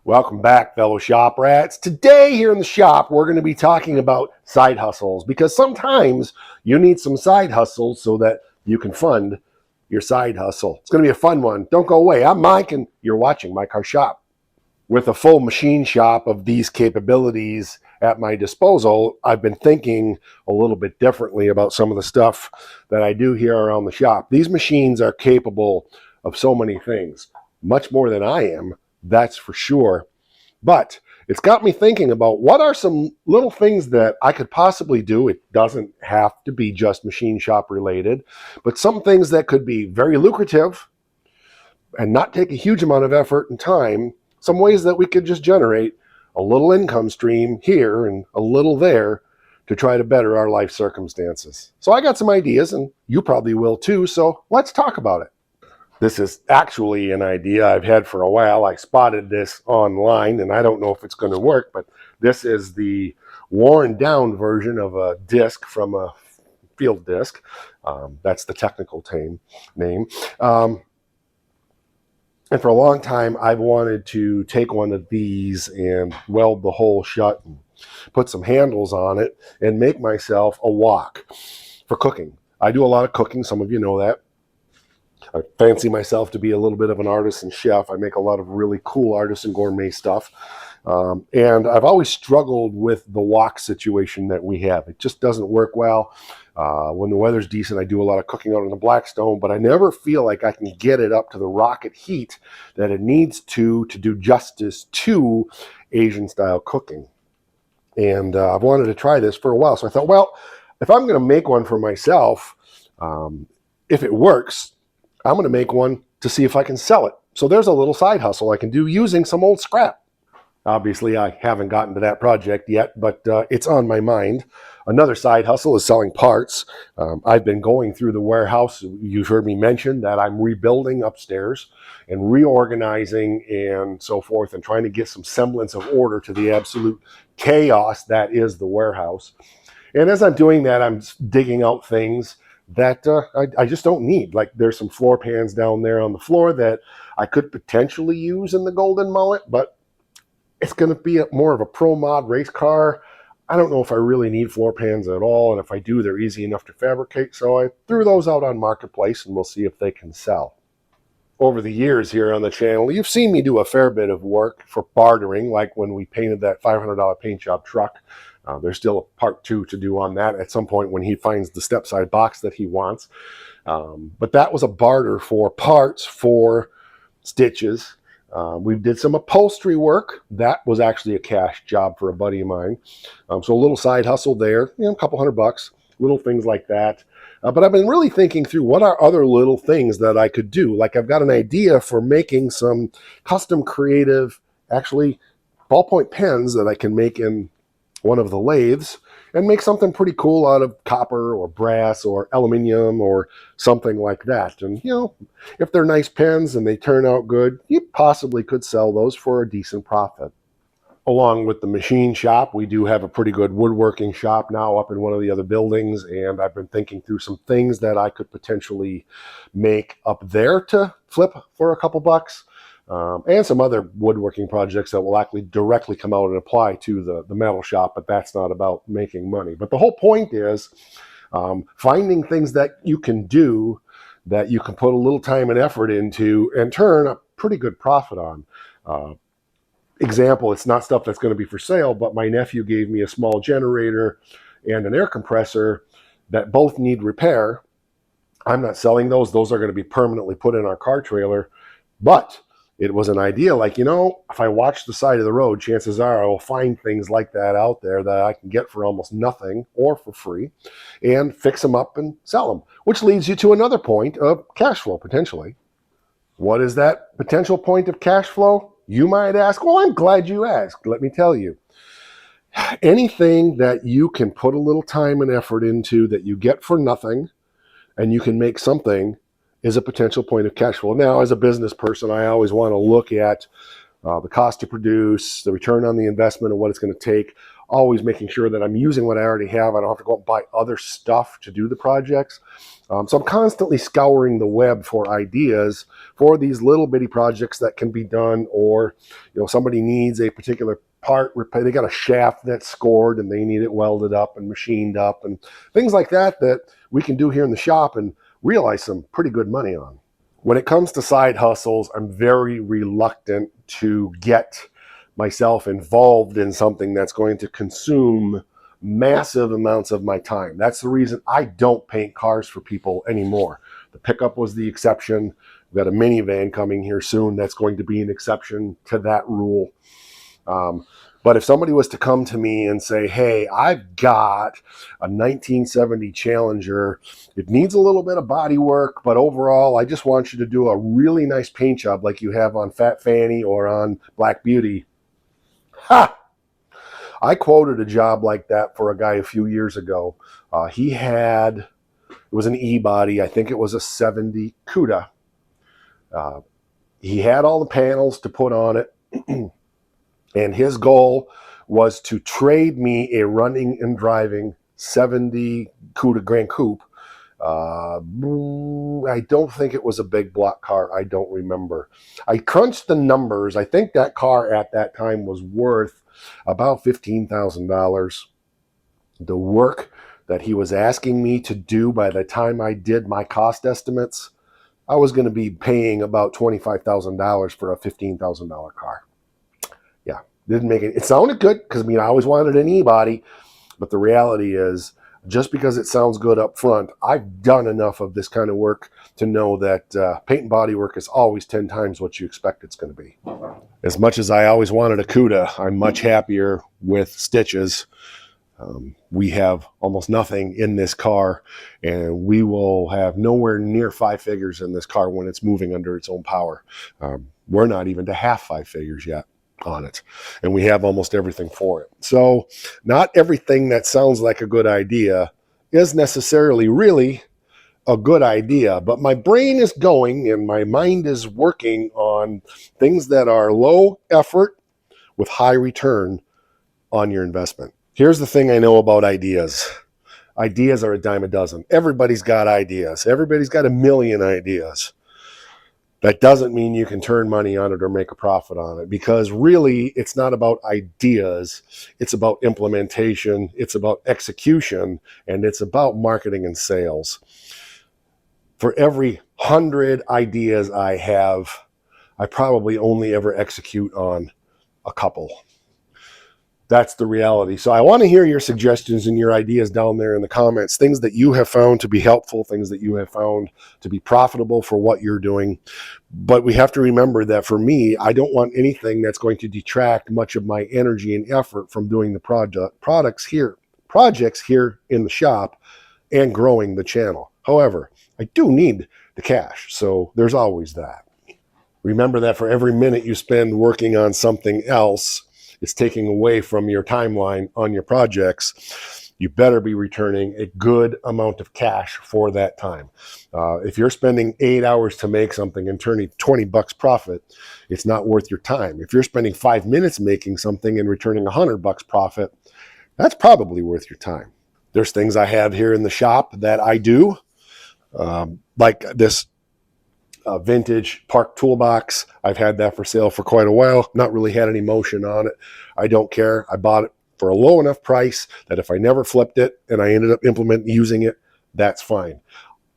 Welcome back, fellow shop rats. Today here in the shop, we're going to be talking about side hustles because sometimes you need some side hustles so that you can fund your side hustle. It's going to be a fun one. Don't go away. I'm Mike and you're watching My Car Shop. With a full machine shop of these capabilities at my disposal, I've been thinking a little bit differently about some of the stuff that I do here around the shop. These machines are capable of so many things, much more than I am. That's for sure. But it's got me thinking about what are some little things that I could possibly do. It doesn't have to be just machine shop related, but some things that could be very lucrative and not take a huge amount of effort and time. Some ways that we could just generate a little income stream here and a little there to try to better our life circumstances. So I got some ideas, and you probably will too. So let's talk about it. This is actually an idea I've had for a while. I spotted this online, and I don't know if it's going to work, but this is the worn down version of a disc from a field disc. That's the technical name. And for a long time, I've wanted to take one of these and weld the hole shut and put some handles on it and make myself a wok for cooking. I do a lot of cooking. Some of you know that. I fancy myself to be a little bit of an artisan chef. I make a lot of really cool artisan gourmet stuff. And I've always struggled with the wok situation that we have. It just doesn't work well. When the weather's decent, I do a lot of cooking out on the Blackstone, but I never feel like I can get it up to the rocket heat that it needs to do justice to Asian-style cooking. And I've wanted to try this for a while. So I thought, well, if I'm going to make one for myself, if it works, I'm going to make one to see if I can sell it. So there's a little side hustle I can do using some old scrap. Obviously, I haven't gotten to that project yet, but it's on my mind. Another side hustle is selling parts. I've been going through the warehouse. You've heard me mention that I'm rebuilding upstairs and reorganizing and so forth and trying to get some semblance of order to the absolute chaos that is the warehouse. And as I'm doing that, I'm digging out things that I just don't need. Like there's some floor pans down there on the floor that I could potentially use in the Golden Mullet, but it's going to be more of a pro mod race car. I don't know if I really need floor pans at all, and if I do, they're easy enough to fabricate. So I threw those out on Marketplace, and we'll see if they can sell. Over the years here on the channel, you've seen me do a fair bit of work for bartering, like when we painted that $500 paint job truck. There's still a part 2 to do on that at some point when he finds the step side box that he wants. But that was a barter for parts for stitches. We did some upholstery work. That was actually a cash job for a buddy of mine. So a little side hustle there, a couple $100, little things like that. But I've been really thinking through what are other little things that I could do. Like I've got an idea for making some custom creative, actually ballpoint pens that I can make in one of the lathes and make something pretty cool out of copper or brass or aluminum or something like that. And, if they're nice pens and they turn out good, you possibly could sell those for a decent profit. Along with the machine shop, we do have a pretty good woodworking shop now up in one of the other buildings, and I've been thinking through some things that I could potentially make up there to flip for a couple bucks. And some other woodworking projects that will actually directly come out and apply to the metal shop, but that's not about making money. But the whole point is finding things that you can do that you can put a little time and effort into and turn a pretty good profit on. Example, it's not stuff that's going to be for sale, but my nephew gave me a small generator and an air compressor that both need repair. I'm not selling those. Those are going to be permanently put in our car trailer, but it was an idea like, if I watch the side of the road, chances are I will find things like that out there that I can get for almost nothing or for free and fix them up and sell them, which leads you to another point of cash flow potentially. What is that potential point of cash flow? You might ask. Well, I'm glad you asked. Let me tell you. Anything that you can put a little time and effort into that you get for nothing and you can make something is a potential point of cash flow. Now, as a business person, I always want to look at the cost to produce, the return on the investment of what it's going to take, always making sure that I'm using what I already have. I don't have to go out and buy other stuff to do the projects. So I'm constantly scouring the web for ideas for these little bitty projects that can be done, or somebody needs a particular part repair. They got a shaft that's scored and they need it welded up and machined up and things like that we can do here in the shop and realize some pretty good money on. When it comes to side hustles, I'm very reluctant to get myself involved in something that's going to consume massive amounts of my time. That's the reason I don't paint cars for people anymore. The pickup was the exception. We've got a minivan coming here soon that's going to be an exception to that rule. But if somebody was to come to me and say, hey, I've got a 1970 Challenger, it needs a little bit of body work, but overall, I just want you to do a really nice paint job like you have on Fat Fanny or on Black Beauty. Ha! I quoted a job like that for a guy a few years ago. It was an E-body. I think it was a 70 CUDA. He had all the panels to put on it. And his goal was to trade me a running and driving 70 CUDA Grand Coupe. I don't think it was a big block car. I don't remember. I crunched the numbers. I think that car at that time was worth about $15,000. The work that he was asking me to do, by the time I did my cost estimates, I was going to be paying about $25,000 for a $15,000 car. Yeah, didn't make it. It sounded good because I always wanted an E-body, but the reality is, just because it sounds good up front, I've done enough of this kind of work to know that paint and body work is always 10 times what you expect it's going to be. As much as I always wanted a CUDA, I'm much happier with stitches. We have almost nothing in this car, and we will have nowhere near 5 figures in this car when it's moving under its own power. We're not even to half 5 figures yet on it, and we have almost everything for it. So not everything that sounds like a good idea is necessarily really a good idea, but my brain is going and my mind is working on things that are low effort with high return on your investment. Here's the thing I know about ideas. Ideas are a dime a dozen. Everybody's got ideas. Everybody's got a million ideas. That doesn't mean you can turn money on it or make a profit on it, because really it's not about ideas. It's about implementation. It's about execution, and it's about marketing and sales. For every 100 ideas I have, I probably only ever execute on a couple. That's the reality. So I want to hear your suggestions and your ideas down there in the comments, things that you have found to be helpful, things that you have found to be profitable for what you're doing. But we have to remember that for me, I don't want anything that's going to detract much of my energy and effort from doing the projects here in the shop and growing the channel. However, I do need the cash, so there's always that. Remember that for every minute you spend working on something else, it's taking away from your timeline on your projects. You better be returning a good amount of cash for that time. If you're spending 8 hours to make something and turning $20 profit, it's not worth your time. If you're spending 5 minutes making something and returning $100 profit, that's probably worth your time. There's things I have here in the shop that I do, like this vintage Park toolbox. I've had that for sale for quite a while. Not really had any motion on it. I don't care. I bought it for a low enough price that if I never flipped it and I ended up using it, that's fine.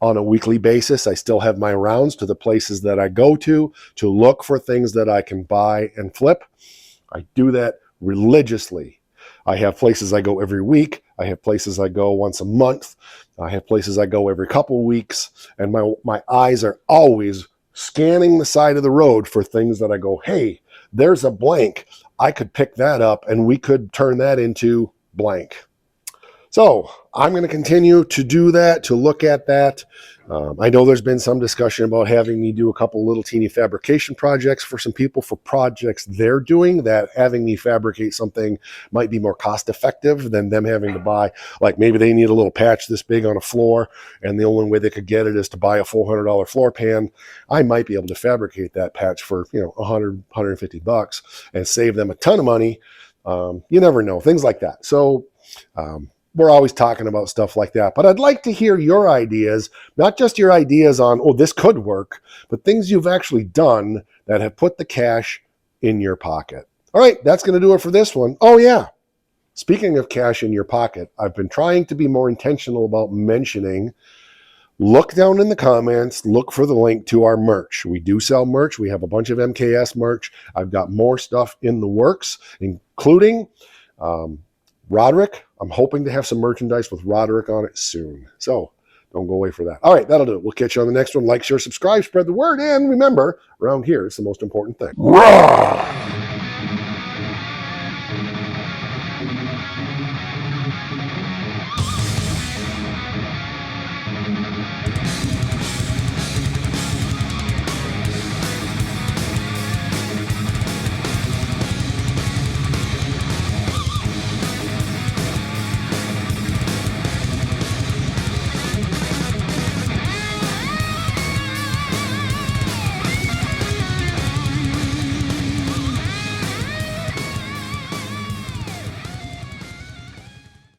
On a weekly basis, I still have my rounds to the places that I go to look for things that I can buy and flip. I do that religiously. I have places I go every week. I have places I go once a month. I have places I go every couple of weeks. And my eyes are always scanning the side of the road for things that I go, hey, there's a blank. I could pick that up and we could turn that into blank. So I'm going to continue to do that, to look at that. I know there's been some discussion about having me do a couple little teeny fabrication projects for some people for projects they're doing, that having me fabricate something might be more cost effective than them having to buy, like maybe they need a little patch this big on a floor and the only way they could get it is to buy a $400 floor pan. I might be able to fabricate that patch for, $100, $150 and save them a ton of money. You never know, things like that. So, we're always talking about stuff like that, but I'd like to hear your ideas, not just your ideas on, oh, this could work, but things you've actually done that have put the cash in your pocket. All right, that's going to do it for this one. Oh, yeah. Speaking of cash in your pocket, I've been trying to be more intentional about mentioning, look down in the comments, look for the link to our merch. We do sell merch. We have a bunch of MKS merch. I've got more stuff in the works, including Roderick. I'm hoping to have some merchandise with Roderick on it soon. So don't go away for that. All right, that'll do it. We'll catch you on the next one. Like, share, subscribe, spread the word, and remember, around here is the most important thing. Rawr!